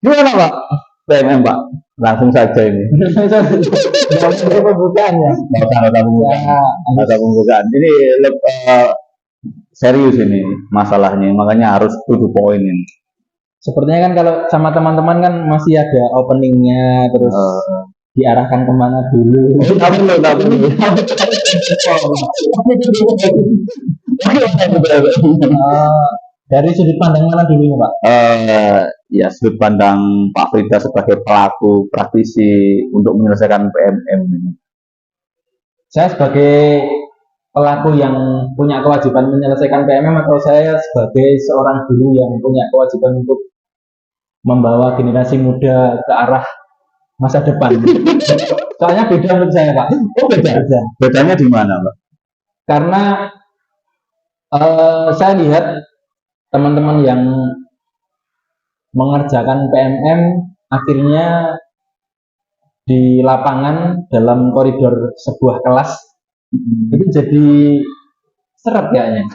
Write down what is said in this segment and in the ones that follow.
Gimana Pak? PMM Pak, langsung saja ini. Nggak usah pembukaannya. Nggak usah pembukaan. Ya, Nggak usah pembukaan. Ini serius ini masalahnya, makanya harus 7 poin ini. sepertinya kan kalau sama teman-teman kan masih ada openingnya, terus diarahkan kemana dulu. Tak perlu. Dari sudut pandang mana dulu Pak? Ya sudut pandang Pak Frida sebagai pelaku praktisi untuk menyelesaikan PMM ini. Saya sebagai pelaku yang punya kewajiban menyelesaikan PMM, atau saya sebagai seorang guru yang punya kewajiban untuk membawa generasi muda ke arah masa depan? Soalnya beda menurut saya Pak. Oh beda. Bedanya di mana Pak? Karena saya lihat teman-teman yang mengerjakan PMM akhirnya di lapangan dalam koridor sebuah kelas itu jadi seret kayaknya.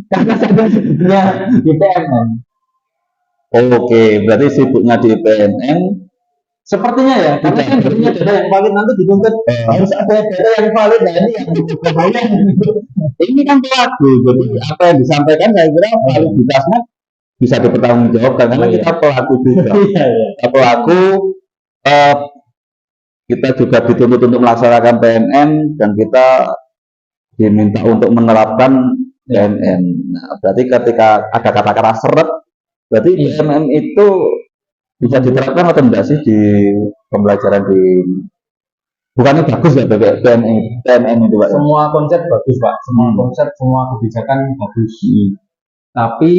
Karena saya sibuknya di PMM. Oke, berarti sibuknya di PMM. Sepertinya ya, karena kan punya data yang valid, nanti dituntut harus ada data yang valid. Nah ini yang bahaya. Ini kan pelaku, jadi apa yang disampaikan saya kira validitasnya bisa dipertanggungjawabkan karena kita pelaku juga. Kita pelaku, kita juga dituntut untuk melaksanakan PMM dan kita diminta untuk menerapkan PMM. Nah, berarti ketika ada kata-kata seret, berarti PMM itu bisa diterapkan atau tidak sih di pembelajaran di, bukannya bagus ya PMM itu Pak? Semua konsep bagus Pak, semua konsep, semua kebijakan bagus. Tapi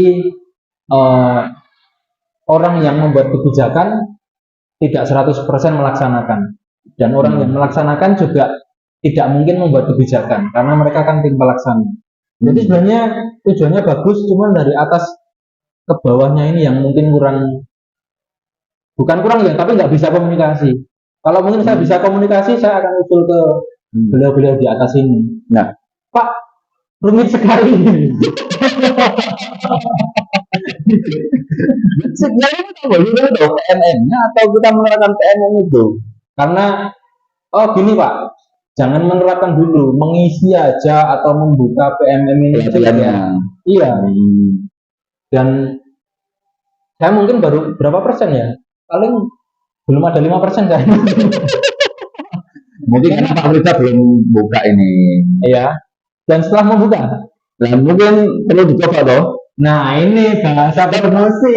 orang yang membuat kebijakan tidak 100% melaksanakan, dan orang yang melaksanakan juga tidak mungkin membuat kebijakan karena mereka kan tim pelaksana. Jadi sebenarnya tujuannya bagus, cuman dari atas ke bawahnya ini yang mungkin bukan kurang ya, tapi nggak bisa komunikasi. Kalau mungkin saya bisa komunikasi, saya akan usul ke beliau-beliau di atas ini. Nah, Pak, rumit sekali. sebenarnya kita boleh tahu PMM-nya atau kita menerapkan PMM itu? Karena gini Pak, jangan menerapkan dulu, mengisi aja atau membuka PMM ini pelatihannya. Iya. Dan saya mungkin baru berapa persen ya? Paling belum ada 5% kan. Mungkin karena Pak Frida belum buka ini. Iya. Dan setelah membuka, Nah, mungkin perlu dicoba toh. nah ini bahasa promosi.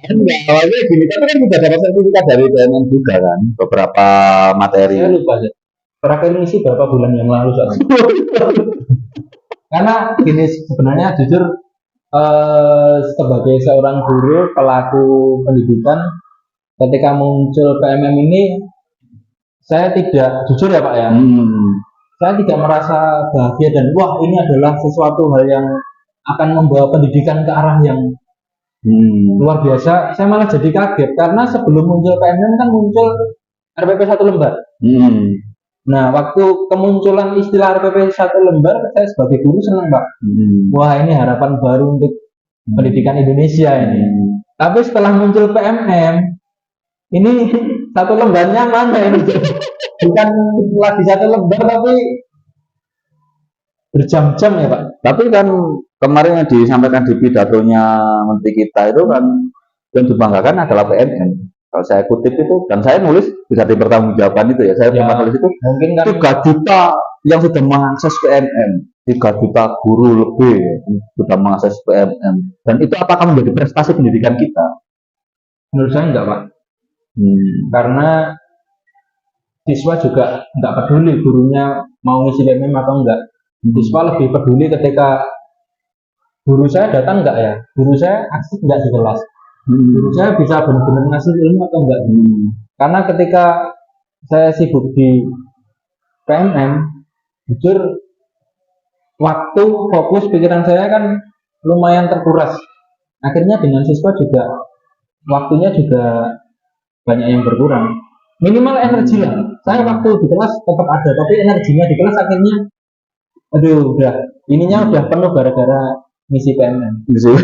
Enggak, awalnya gini, tapi kan kita dapat sertifikat dari PMM juga kan, beberapa materi. Saya lupa sih. Terakhir ngisi berapa bulan yang lalu soalnya. Karena gini, sebenarnya jujur sebagai seorang guru pelaku pendidikan, ketika muncul PMM ini saya tidak, jujur ya Pak ya, saya tidak merasa bahagia dan wah ini adalah sesuatu hal yang akan membawa pendidikan ke arah yang luar biasa. Saya malah jadi kaget karena sebelum muncul PMM kan muncul RPP 1 lembar. Nah, waktu kemunculan istilah RPP 1 lembar, saya sebagai guru senang Pak. Wah ini harapan baru untuk pendidikan Indonesia ini. Tapi setelah muncul PMM, ini 1 lembarnya mana ini? Bukan lagi 1 lembar tapi berjam-jam ya Pak. Tapi kan kemarin yang disampaikan di pidatonya Menteri kita itu kan yang dibanggakan adalah PMM. Kalau saya kutip itu, dan saya nulis bisa dipertanggungjawabkan itu ya, saya pernah nulis itu mungkin kan 3 juta yang sudah mengakses PMM, 3 juta guru lebih sudah mengakses PMM, dan itu apakah menjadi prestasi pendidikan kita? Menurut saya enggak Pak. Karena siswa juga enggak peduli gurunya mau ngisi PMM atau enggak. Siswa lebih peduli ketika guru saya datang enggak ya, guru saya aktif enggak di kelas, guru saya bisa benar-benar ngasih ilmu atau enggak. Karena ketika saya sibuk di PMM, jujur waktu fokus pikiran saya kan lumayan terkuras. Akhirnya dengan siswa juga waktunya juga banyak yang berkurang. Minimal energi lah. Saya waktu di kelas tetap ada, tapi energinya di kelas akhirnya, aduh udah ininya udah penuh gara-gara misi PMM. Gitu.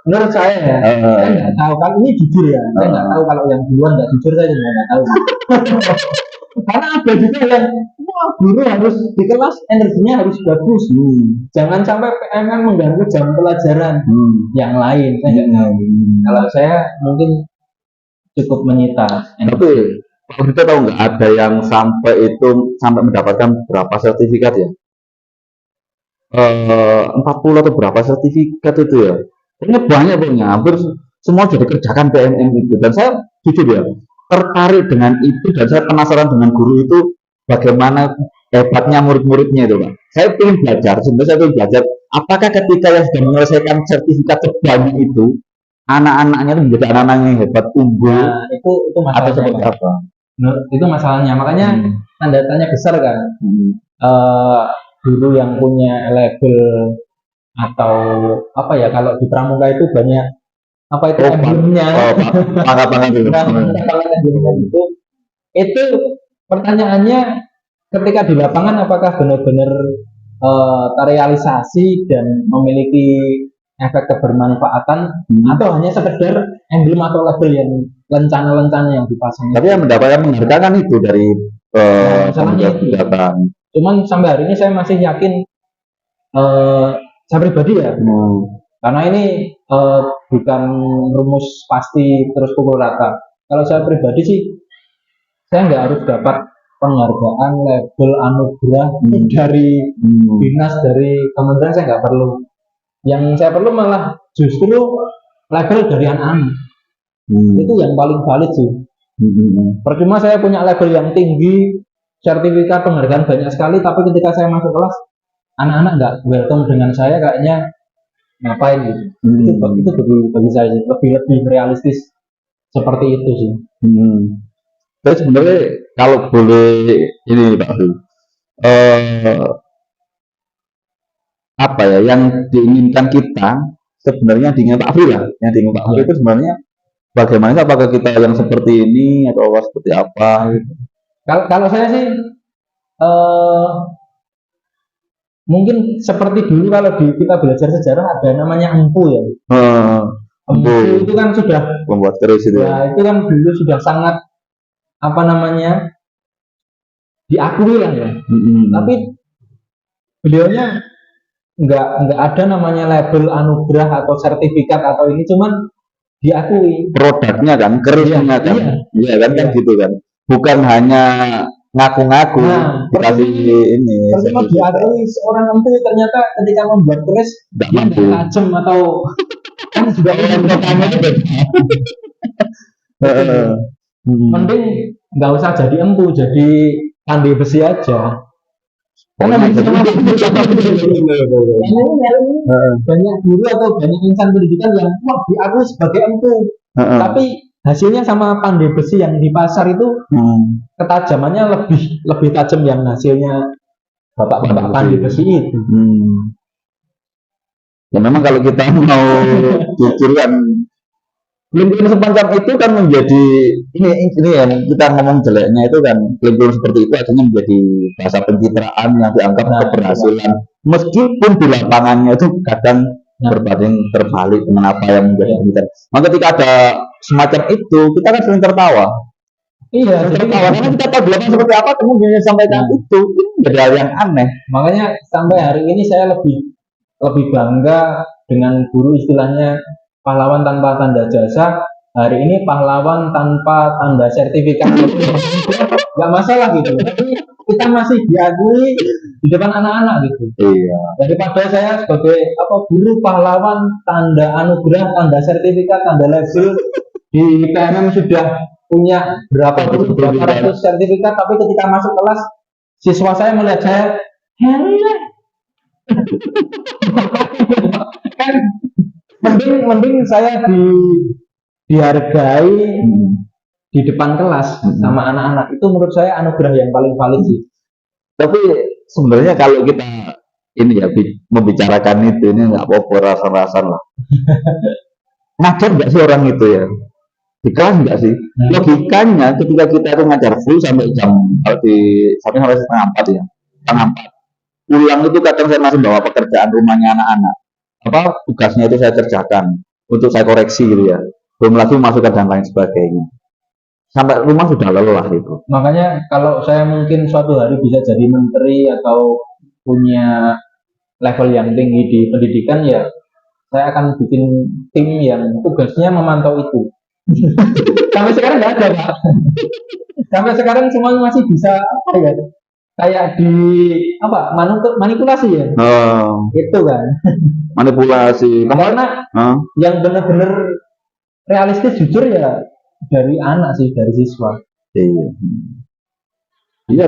Menurut saya ya, saya nggak tahu kalau ini jujur ya, saya nggak tahu kalau yang duluan nggak jujur, saya juga nggak tahu. Karena ada juga yang wah guru harus di kelas energinya harus bagus, jangan sampai PMM mengganggu jam pelajaran yang lain. Saya nggak tahu. Kalau saya mungkin cukup menyita. Tapi kita tahu nggak ada yang sampai mendapatkan berapa sertifikat ya? 40 atau berapa sertifikat itu ya? Ini banyak punya, hampir semua jadi kerjakan PMM itu. Dan saya jujur ya, tertarik dengan itu dan saya penasaran dengan guru itu bagaimana hebatnya murid-muridnya itu, Pak. Saya ingin belajar, sebenarnya saya ingin belajar apakah ketika yang sudah menyelesaikan sertifikat sebanyak itu, anak-anaknya itu menjadi anak-anak yang hebat, unggul, Nah, itu atau masalahnya. seperti Pak. apa? Itu masalahnya, makanya tanda tanya besar kan. Guru yang punya label atau apa ya, kalau di pramuka itu banyak apa itu emblemnya, pangkat-pangkat itu. Itu pertanyaannya ketika di lapangan apakah benar-benar terrealisasi dan memiliki efek kebermanfaatan atau hanya sekedar emblem atau label yang lencana-lencana yang dipasang. Tapi yang mendapatkan penghargaan kan itu dari pendataan. Cuman sampai hari ini saya masih yakin, saya pribadi ya, karena ini bukan rumus pasti terus pukul rata. Kalau saya pribadi sih, saya nggak harus dapat penghargaan, label, anugerah dari dinas, dari kementerian, saya nggak perlu. Yang saya perlu malah justru label dari anak-anak. Itu yang paling valid sih. Percuma saya punya label yang tinggi, sertifikat penghargaan banyak sekali, tapi ketika saya masuk kelas, anak-anak nggak welcome dengan saya, kayaknya ngapain gitu. Itu bagi saya sih, lebih realistis seperti itu sih. Tapi sebenarnya kalau boleh ini Pak Hu, apa ya yang diinginkan kita sebenarnya diinginkan Pak Hu lah, yang diinginkan Pak Hu itu sebenarnya bagaimana, apakah kita yang seperti ini atau seperti apa gitu. Kalau saya sih mungkin seperti dulu kalau kita belajar sejarah ada namanya empu ya. Empu itu kan sudah membuat keris itu. Ya, itu kan dulu sudah sangat apa namanya diakui lah ya. Tapi beliaunya nggak ada namanya label anugerah atau sertifikat atau ini, cuman diakui produknya kan, kerisnya kan, iya kan gitu kan, bukan hanya ngaku-ngaku dikasih ini. Cuma diakui seorang empu ternyata ketika membuat keris nggak mampu, tajam atau kan juga mending nggak usah jadi empu, jadi pandai besi aja. Karena banyak guru atau banyak insan pendidikan yang diakui sebagai empu, tapi hasilnya sama pandai besi yang di pasar itu ketajamannya lebih tajam yang hasilnya bapak-bapak pandai besi itu. Ya memang kalau kita mau jujur kan, klaim-klaim semacam itu kan menjadi ini ya, kita ngomong jeleknya itu kan, klaim-klaim seperti itu akhirnya menjadi bahasa pencitraan yang dianggap keberhasilan, meskipun di lapangannya itu kadang berbanding terbalik dengan apa yang menjadi pencitraan. Maka ketika ada semacam itu, kita kan sering tertawa. Iya, tertawa karena kita tahu belakang seperti apa, kemudian disampaikan itu menjadi hal yang aneh. Makanya sampai hari ini saya lebih bangga dengan guru, istilahnya pahlawan tanpa tanda jasa. Hari ini pahlawan tanpa tanda sertifikat. Gak masalah gitu. Tapi kita masih diakui di depan anak-anak gitu. Iya. Daripada saya sebagai guru pahlawan tanda anugerah, tanda sertifikat, tanda label di PMM sudah punya berapa ratus sertifikat, tapi ketika masuk kelas siswa saya melihat saya kan mending saya dihargai di depan kelas sama anak-anak. Itu menurut saya anugerah yang paling valid sih. Tapi sebenarnya kalau kita ini ya membicarakan itu, ini nggak apa-apa, rasa-rasan lah. Ngajar nggak sih orang itu ya? Di kelas nggak sih? Logikanya ketika kita itu ngajar full sampai jam, kalau di sampai setengah 4 ya, setengah 4. pulang itu kadang saya masih bawa pekerjaan rumahnya anak-anak. Apa tugasnya itu saya kerjakan untuk saya koreksi gitu ya. Belum lagi masukan dan lain sebagainya. Sampai rumah sudah lelah itu. Makanya kalau saya mungkin suatu hari bisa jadi menteri atau punya level yang tinggi di pendidikan, ya saya akan bikin tim yang tugasnya memantau itu. Sampai sekarang nggak ada, Pak. Sampai sekarang semua masih bisa apa ya? Kayak di apa? Manipulasi ya. Itu kan. Manipulasi. Karena yang benar-benar realistis jujur ya dari anak sih, dari siswa. Iya. Iya,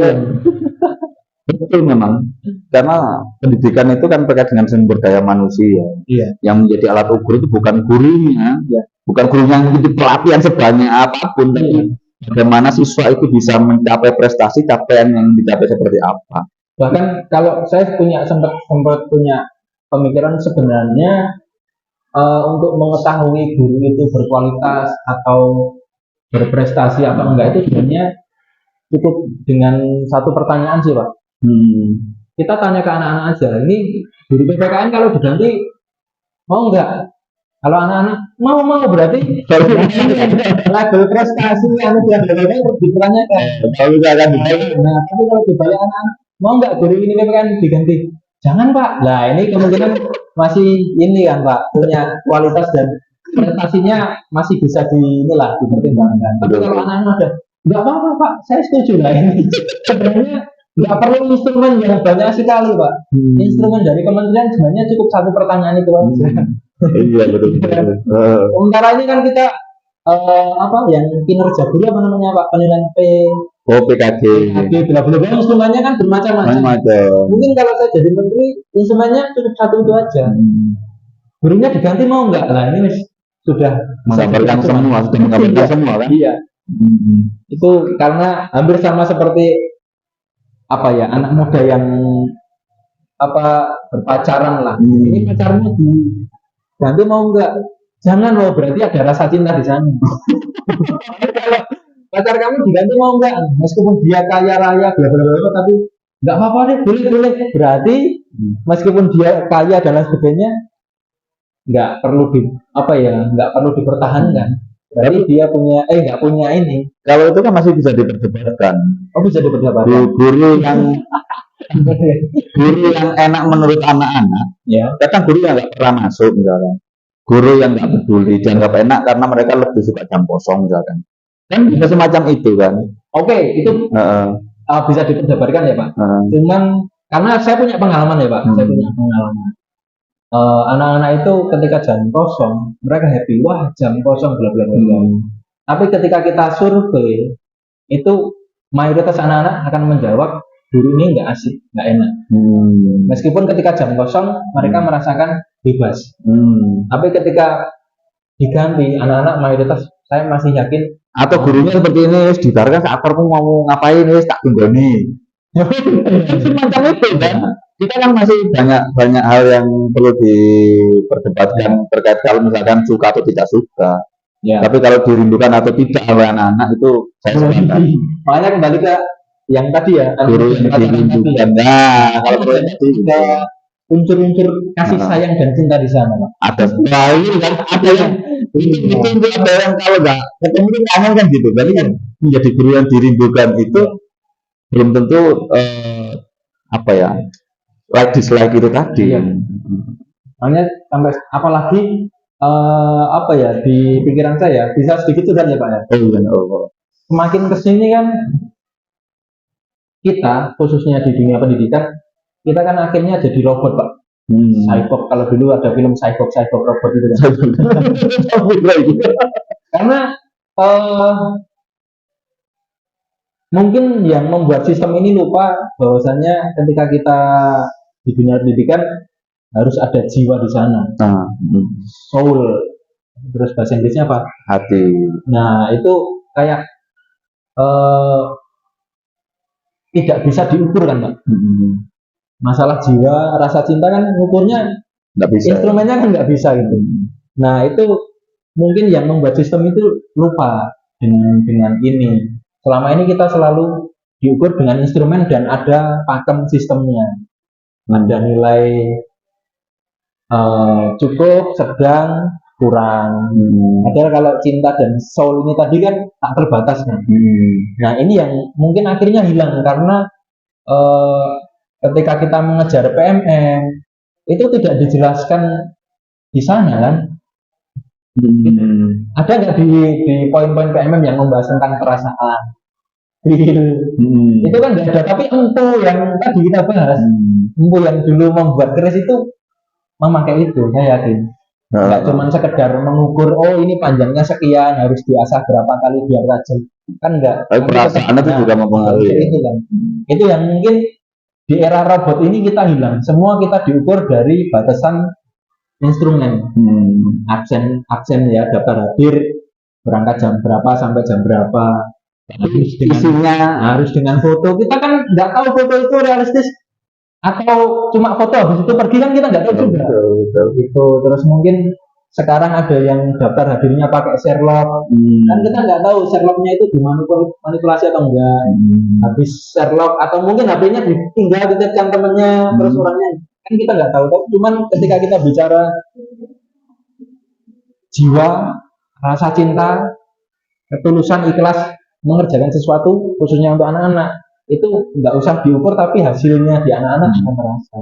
betul memang. Karena pendidikan itu kan terkait dengan sumber daya manusia. Iya. Yang menjadi alat ukur itu bukan gurunya, ya. Bukan gurunya yang mengikuti pelatihan sebanyak apapun, tapi bagaimana siswa itu bisa mencapai prestasi capaian yang dicapai seperti apa. Bahkan kalau saya sempat punya pemikiran sebenarnya untuk mengetahui guru itu berkualitas atau berprestasi apa enggak itu sebenarnya cukup dengan satu pertanyaan sih, Pak. Kita tanya ke anak-anak aja, ini guru PPKN kalau diganti mau enggak? Kalau anak-anak mau berarti level prestasi anu biasanya ditanyakan. Nah, tapi kalau dibalik anak-anak mau enggak guru ini PPKN diganti? Jangan, Pak. Nah, ini kemungkinan masih ini kan, Pak, punya kualitas dan prestasinya masih bisa dipertimbangkan. Tapi kalau anak-anak ada, nggak apa-apa, Pak, saya setuju lah ini. Sebenarnya nggak perlu instrumen yang banyak sekali, Pak. Instrumen dari kementerian sebenarnya cukup satu pertanyaan itu aja. Iya, betul. Sementara ini kan kita apa yang kinerja guru apa namanya, Pak, penilaian PKG. Bila-bila instrumennya kan bermacam-macam. Mungkin kalau saya jadi menteri, instrumennya cukup satu itu aja. Gurunya diganti mau enggak? Nah, ini sudah menggambarkan semua kan? Iya. Itu karena hampir sama seperti apa ya, anak muda yang apa berpacaran lah. Ini pacarnya diganti mau enggak? Jangan loh, berarti ada rasa cinta di sana. Kalau pacar kamu diganti mau enggak? Meskipun dia kaya raya bla bla bla, tapi enggak apa-apa deh, boleh. Berarti meskipun dia kaya dan lain sebagainya enggak perlu enggak perlu dipertahankan. Berarti dia punya enggak punya ini. Kalau itu kan masih bisa diperdebatkan. Oh, bisa diperdebatkan. Guru yang enak menurut anak-anak, ya. Kadang guru yang enggak pernah masuk misalkan. Guru yang nggak peduli, dianggap enak karena mereka lebih suka jam kosong misalkan. Kan bisa semacam itu kan. Oke, itu bisa diperdebatkan ya, Pak. Cuman karena saya punya pengalaman ya, Pak. Saya punya pengalaman. Anak-anak itu ketika jam kosong, mereka happy. Wah, jam kosong bla bla bla. Tapi ketika kita survei, itu mayoritas anak-anak akan menjawab guru ini nggak asik, nggak enak. Meskipun ketika jam kosong mereka merasakan bebas. Tapi ketika diganti anak-anak mayoritas saya masih yakin atau gurunya seperti ini dibiarkan saat kamu mau ngapain tak tunggoni. Semacam itu kan. Kita kan masih banyak hal yang perlu diperdebatkan terkait kalau misalkan suka atau tidak suka. Ya. Tapi kalau dirindukan atau tidak oleh anak-anak itu saya sepakat. Makanya kembali ke yang tadi ya, guru yang dirindukan. Nah, kalau ada unsur-unsur kasih sayang dan cinta di sana, Pak. Ada sekali kan, ada yang ada yang kalau nggak ketemu itu kangen kan gitu. Berarti kan menjadi guru yang dirindukan itu belum tentu apa ya, like dislike itu tadi. Makanya sampai apalagi apa ya di pikiran saya bisa sedikit curhat ya, Pak ya. Semakin kesini kan kita khususnya di dunia pendidikan kita kan akhirnya jadi robot, Pak. Cyborg, kalau dulu ada film cyborg robot itu kan. Karena mungkin yang membuat sistem ini lupa bahwasanya ketika kita di dunia pendidikan harus ada jiwa di sana. Soul. Terus bahasa Inggrisnya apa? Hati. Nah, itu kayak tidak bisa diukur kan, Pak. Masalah jiwa, rasa cinta kan ukurnya nggak bisa. Instrumennya kan nggak bisa gitu. Nah, itu mungkin yang membuat sistem itu lupa dengan ini. Selama ini kita selalu diukur dengan instrumen dan ada pakem sistemnya. Ada nilai cukup, sedang, kurang. Padahal kalau cinta dan soul ini tadi kan tak terbatas kan. Nah ini yang mungkin akhirnya hilang karena ketika kita mengejar PMM itu tidak dijelaskan di sana kan. Ada nggak di poin-poin PMM yang membahas tentang perasaan? Itu kan nggak ada. Tapi empu yang tadi kita bahas, empu yang dulu membuat keris itu memakai itu, saya yakin. Nggak cuma sekedar mengukur, oh ini panjangnya sekian, harus diasah berapa kali biar tajam. Kan enggak. Tapi perasaan itu juga mempengaruhi. Itu kan. Itu yang mungkin di era robot ini kita hilang. Semua kita diukur dari batasan instrumen. Absen ya, daftar hadir, berangkat jam berapa sampai jam berapa. Harus dengan foto. Kita kan nggak tahu foto itu realistis atau cuma foto habis itu pergi kan kita nggak tahu juga. Gitu. Terus mungkin sekarang ada yang daftar hadirnya pakai Sherlock, kan kita nggak tahu Sherlocknya itu dimanipulasi atau enggak. Habis Sherlock atau mungkin HP-nya ditinggal dititipkan temennya, terus orangnya kan kita nggak tahu. Tapi cuman ketika kita bicara jiwa, rasa cinta, ketulusan, ikhlas mengerjakan sesuatu khususnya untuk anak-anak, itu nggak usah diukur tapi hasilnya di anak-anak juga terasa.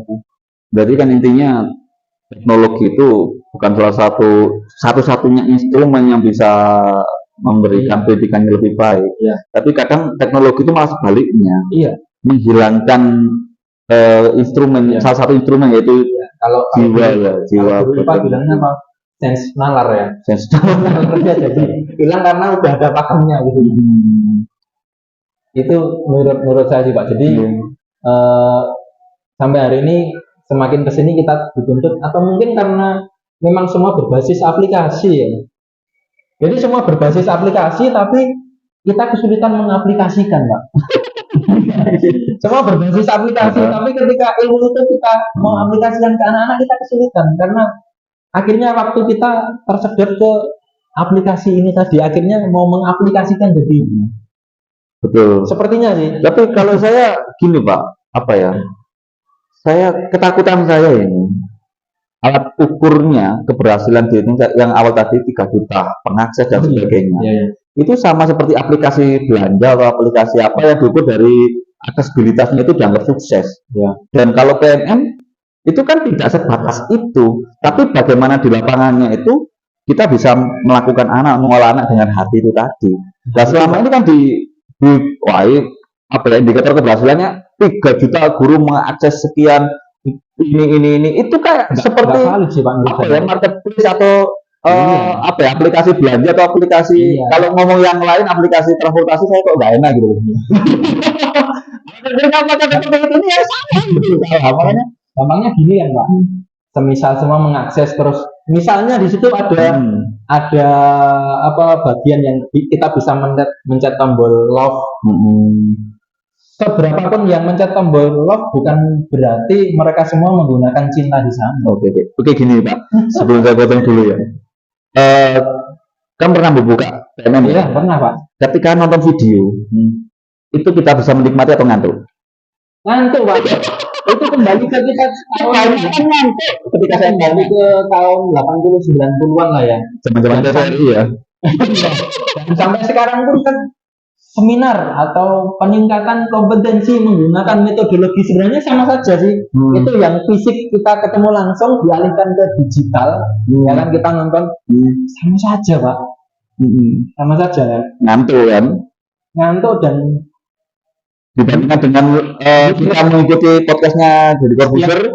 Berarti kan intinya teknologi itu bukan salah satu-satunya instrumen yang bisa memberikan pendidikan yang lebih baik. Tapi kadang teknologi itu malah sebaliknya, menghilangkan instrumen, salah satu instrumen yaitu kalau jiwa. Lupa bilangnya apa? Sense nalar ya. Sense nalar jadi hilang karena udah ada pakemnya gitu. Itu menurut saya sih Pak. Jadi sampai hari ini semakin kesini kita dituntut, atau mungkin karena memang semua berbasis aplikasi ya. Jadi semua berbasis aplikasi tapi kita kesulitan mengaplikasikan Pak. Semua berbasis aplikasi tapi ketika ilmu itu kita mau aplikasikan ke anak-anak kita kesulitan karena akhirnya waktu kita tersedot ke aplikasi ini tadi, akhirnya mau mengaplikasikan jadi betul. Sepertinya sih. Tapi kalau saya gini Pak, apa ya? Saya ketakutan saya ini alat ukurnya keberhasilan di yang awal tadi 3 juta pengakses dan sebagainya. Itu sama seperti aplikasi belanja atau aplikasi apa yang diukur dari aksesibilitasnya itu dianggap sukses. Dan kalau PMM itu kan tidak sebatas itu, tapi bagaimana di lapangannya itu kita bisa melakukan mengolah anak dengan hati itu tadi. Dan selama ini kan indikator keberhasilannya 3 juta guru mengakses sekian ini itu kayak seperti marketplace atau aplikasi belanja atau aplikasi kalau ngomong yang lain aplikasi transportasi saya kok nggak enak gitu. Makanya gampangnya gini kan Pak. Semisal semua mengakses terus, misalnya di situ ada bagian yang kita bisa mencet tombol love. Seberapapun yang mencet tombol love bukan berarti mereka semua menggunakan cinta di sana. Oke, gini Pak. Sebelum saya potong dulu ya. Kan pernah membuka PMM? Iya, pernah Pak. Ketika nonton video, itu kita bisa menikmati atau ngantuk? Ngantuk Pak. Itu kembali ke kita ketika saya kembali ke tahun 80-90-an lah ya. Zaman-zaman TVRI ya. Dan sampai sekarang pun kan seminar atau peningkatan kompetensi menggunakan metodologi sebenarnya sama saja sih. Itu yang fisik kita ketemu langsung dialihkan ke digital, ya kan kita nonton sama saja Pak. Sama saja kan. Ngantuk dan dibandingkan dengan kita mengikuti podcastnya jadi Corbuzier.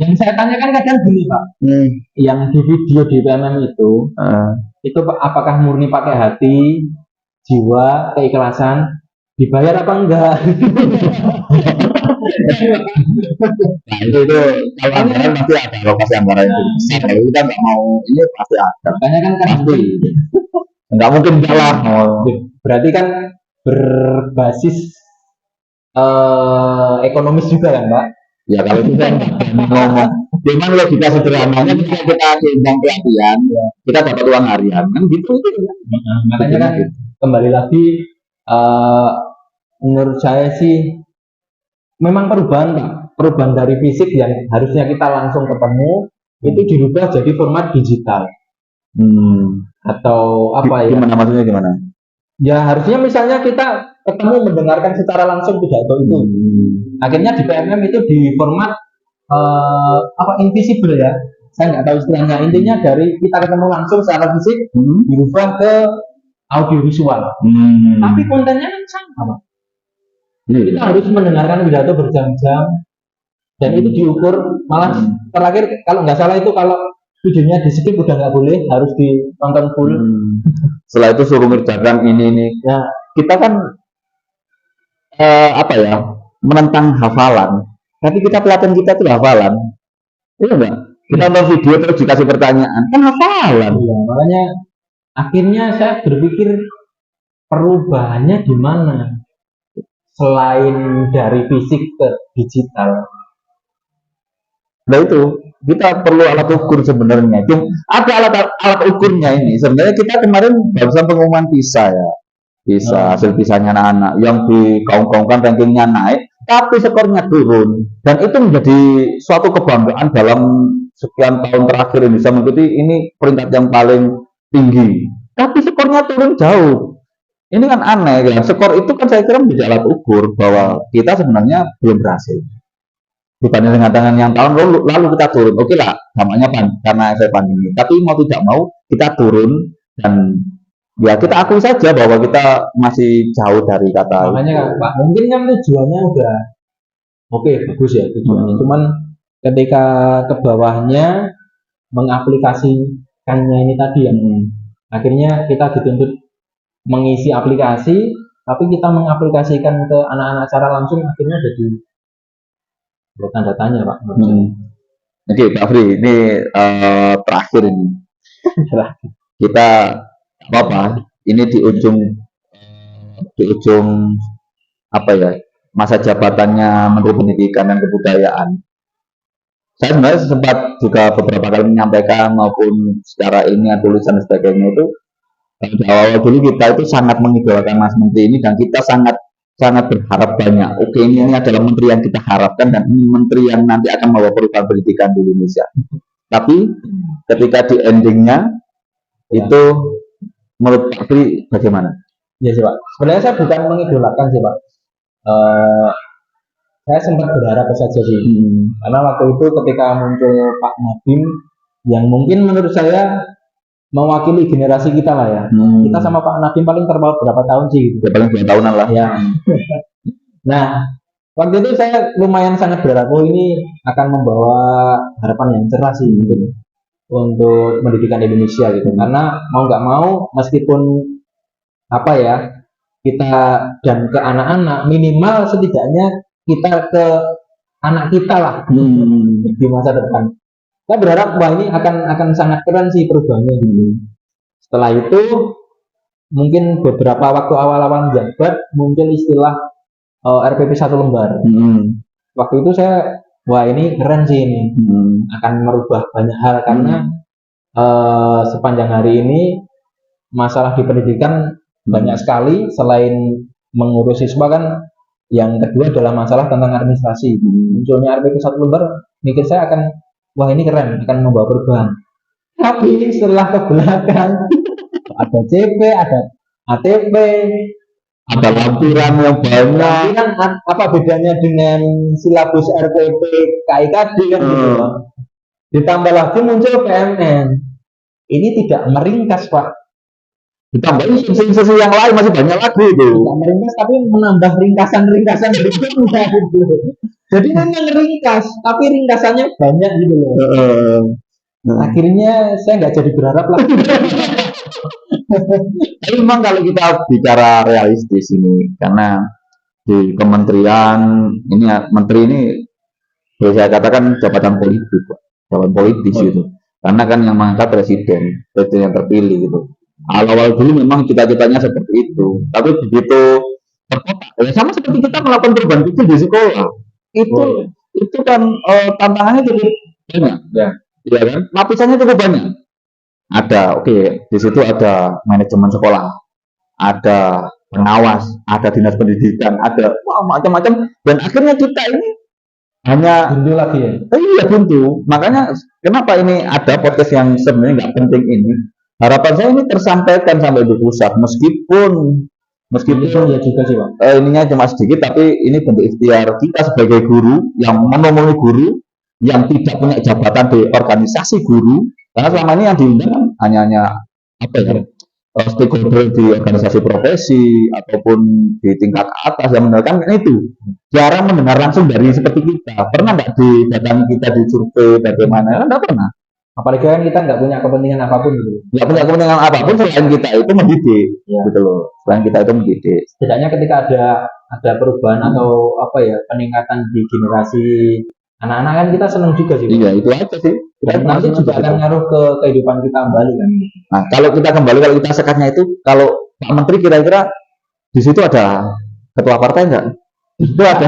Yang saya tanyakan kadang gini Pak, yang di video di PMM itu apakah murni pakai hati, jiwa, keikhlasan, dibayar apa enggak? Nah itu kalau anggaran pasti ada lokasi anggaran itu. Kalau kita nggak mau ini pasti ada. Makanya kan pasti nggak mungkin salah. Berarti kan berbasis ekonomis juga kan Pak? Ya kalau itu kan ngomong. Dengan logika sederhananya ketika kita diundang pelatihan, kita dapat uang harian kan gitu. Makanya kan kembali lagi menurut saya sih memang perubahan Pak. perubahan dari fisik yang harusnya kita langsung ketemu itu dirubah jadi format digital atau apa ya? Gimana maksudnya gimana? Ya harusnya misalnya kita ketemu mendengarkan secara langsung pidato itu. Akhirnya di PMM itu di format invisible ya. Saya nggak tahu istilahnya. Intinya dari kita ketemu langsung secara fisik dirubah ke audio visual. Tapi kontennya kan sama, Pak. Kita harus mendengarkan pidato berjam-jam dan itu diukur, malah terakhir kalau nggak salah itu kalau videonya di skip udah nggak boleh, harus ditonton full. Setelah itu suruh ngerjakan ini. Ya, kita kan menentang hafalan. Tapi kita pelatihan kita itu hafalan, iya enggak? Kita nonton video terus dikasih pertanyaan, kan hafalan. Iya, makanya akhirnya saya berpikir perubahannya di mana selain dari fisik ke digital. Nah itu kita perlu alat ukur sebenarnya. Ada alat ukurnya ini. Sebenarnya kita kemarin barusan pengumuman PISA ya, hasil PISA-nya anak-anak yang digaung-gaungkan rankingnya naik, tapi skornya turun. Dan itu menjadi suatu kebanggaan dalam sekian tahun terakhir Indonesia mengikuti ini peringkat yang paling tinggi. Tapi skornya turun jauh. Ini kan aneh ya. Skor itu kan saya kira menjadi alat ukur bahwa kita sebenarnya belum berhasil. Dibanding dengan tangan yang tahun lalu kita turun, oke lah, namanya karena saya pandemi. Tapi mau tidak mau kita turun dan ya kita akui saja bahwa kita masih jauh dari kata. Makanya Pak, mungkin kan tujuannya udah oke, bagus ya tujuannya. Cuman ketika ke bawahnya mengaplikasikannya ini tadi yang akhirnya kita dituntut mengisi aplikasi, tapi kita mengaplikasikan ke anak-anak secara langsung akhirnya jadi tanda tanya Pak. Oke Pak Fri, ini terakhir ini. Kita ini di ujung masa jabatannya Menteri Pendidikan dan Kebudayaan. Saya sebenarnya sempat juga beberapa kali menyampaikan maupun secara ini tulisan dan sebagainya itu di awal dulu kita itu sangat mengidolakan Mas Menteri ini dan kita sangat berharap banyak. Oke, ini adalah menteri yang kita harapkan dan ini menteri yang nanti akan membawa perubahan pendidikan di Indonesia. Tapi ketika di endingnya itu menurut Pak Fri bagaimana? Ya sih Pak. Sebenarnya saya bukan mengidolakan sih Pak. Saya sempat berharap saja sih. Karena waktu itu ketika muncul Pak Nadiem yang mungkin menurut saya mewakili generasi kita lah ya. Kita sama Pak Nadiem paling terpaut berapa tahun sih? Ya, paling 2 tahunan lah ya. Nah, waktu itu saya lumayan sangat berharap ini akan membawa harapan yang cerah sih gitu untuk pendidikan Indonesia gitu. Karena mau nggak mau meskipun kita dan ke anak-anak minimal setidaknya kita ke anak kita lah di masa depan. Saya berharap bahwa ini akan sangat keren sih perubahannya dulu. Setelah itu mungkin beberapa waktu awal-awal menjabat muncul istilah RPP 1 lembar. Waktu itu saya wah ini keren sih ini akan merubah banyak hal karena sepanjang hari ini masalah di pendidikan banyak sekali. Selain mengurus siswa kan yang kedua adalah masalah tentang administrasi. Munculnya RPP 1 lembar mikir saya wah ini keren, akan membawa perubahan. Tapi setelah ke belakang ada CP, ada ATP, ada lampiran yang banyak. Lampiran apa bedanya dengan silabus RPP KIKD kan gitu. Ditambah lagi muncul PMN. Ini tidak meringkas Pak. Ditambahin sesi yang lain masih banyak lagi itu. Tidak meringkas tapi menambah ringkasan berikutnya gitu. Jadi memang ringkas, tapi ringkasannya banyak gitu loh. Akhirnya saya nggak jadi berharap lah. Tapi memang kalau kita bicara realistis ini, karena di kementerian ini menteri ini boleh saya katakan jabatan politis gitu. Karena kan yang mengangkat presiden yang terpilih gitu. Awal-awal dulu memang cita-citanya seperti itu, tapi begitu terkotak, ya sama seperti kita melakukan perubahan itu di sekolah. Itu kan tantangannya cukup banyak, ya kan? Lapisannya cukup banyak. Ada, di situ ada manajemen sekolah, ada pengawas, ada dinas pendidikan, ada macam-macam. Dan akhirnya kita ini hanya buntu lagi ya. iya buntu. Makanya kenapa ini ada podcast yang sebenarnya nggak penting ini? Harapan saya ini tersampaikan sampai di pusat, meskipun Ya juga sih Pak. ininya cuma sedikit, tapi ini bentuk ikhtiar kita sebagai guru yang menemui guru yang tidak punya jabatan di organisasi guru, karena selama ini yang diundang kan hanya apa ya, stakeholder di organisasi profesi ataupun di tingkat atas yang mendengarkan itu jarang mendengar langsung dari seperti kita. Pernah nggak didatangi kita di survei bagaimana? Kan nggak pernah. Apalagi kan kita nggak punya kepentingan apapun gitu. Nggak punya kepentingan apapun selain kita itu mendidik, Ya. gitu loh. Selain kita itu mendidik. Setidaknya ketika ada perubahan atau apa ya, peningkatan di generasi anak-anak kan kita senang juga sih Pak. Iya, itu aja sih. Dan nanti juga akan ngaruh ke kehidupan kita kembali kan. Nah, kalau kita kembali, kalau kita sekatnya itu, kalau Pak Menteri kira-kira di situ ada ketua partai enggak? Di situ ada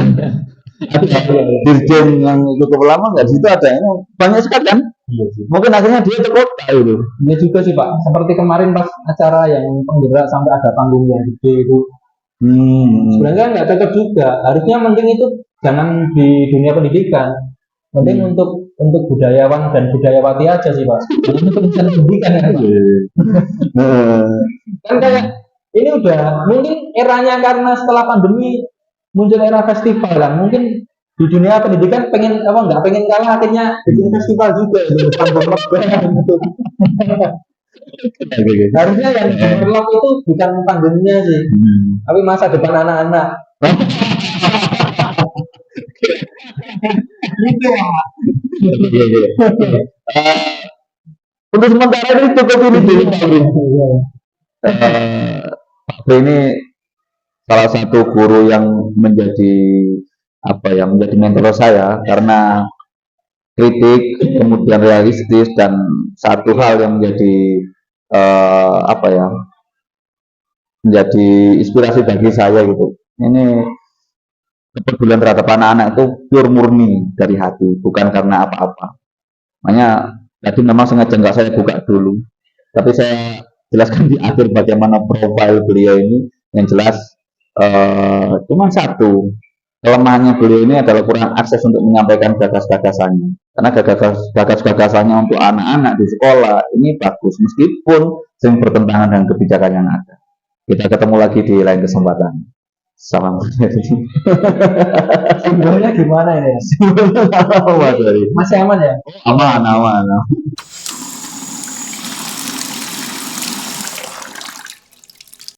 dirjen yang cukup lama enggak? Di situ ada, ini banyak sekali kan? Iya sih. Mungkin akhirnya dia ke kota itu. Iya juga sih Pak. Seperti kemarin pas acara yang penggerak sampai ada panggung yang gede itu. Sebenarnya nggak cocok juga. Harusnya penting itu jangan di dunia pendidikan. Penting untuk budayawan dan budayawati aja sih Pak. Ini urusan pendidikan kan Pak. Kan kayak ini udah mungkin eranya karena setelah pandemi muncul era festival kan. Mungkin di dunia pendidikan pengen apa nggak pengen kalah akhirnya bikin festival juga gitu. Panggung lebaran gitu. Harusnya yang diperlok itu bukan panggungnya sih, tapi masa depan anak-anak. Gitu ya. Untuk sementara ini cukup ini dulu, Pak Bri. Pak Bri ini salah satu guru yang menjadi apa ya, menjadi mentor saya karena kritik, kemudian realistis, dan satu hal yang menjadi apa ya, menjadi inspirasi bagi saya gitu. Ini kepedulian terhadap anak-anak itu pure murni dari hati, bukan karena apa-apa. Makanya tadi memang sengaja nggak saya buka dulu, tapi saya jelaskan di akhir bagaimana profil beliau ini. Yang jelas cuma satu, kelemahannya beliau ini adalah kurang akses untuk menyampaikan gagas-gagasannya. Karena gagas-gagasannya untuk anak-anak di sekolah ini bagus, meskipun sering bertentangan dengan kebijakan yang ada. Kita ketemu lagi di lain kesempatan. Salam. Simbolnya gimana ini? Simbolnya apa, Mas? Masih aman ya? Aman, aman.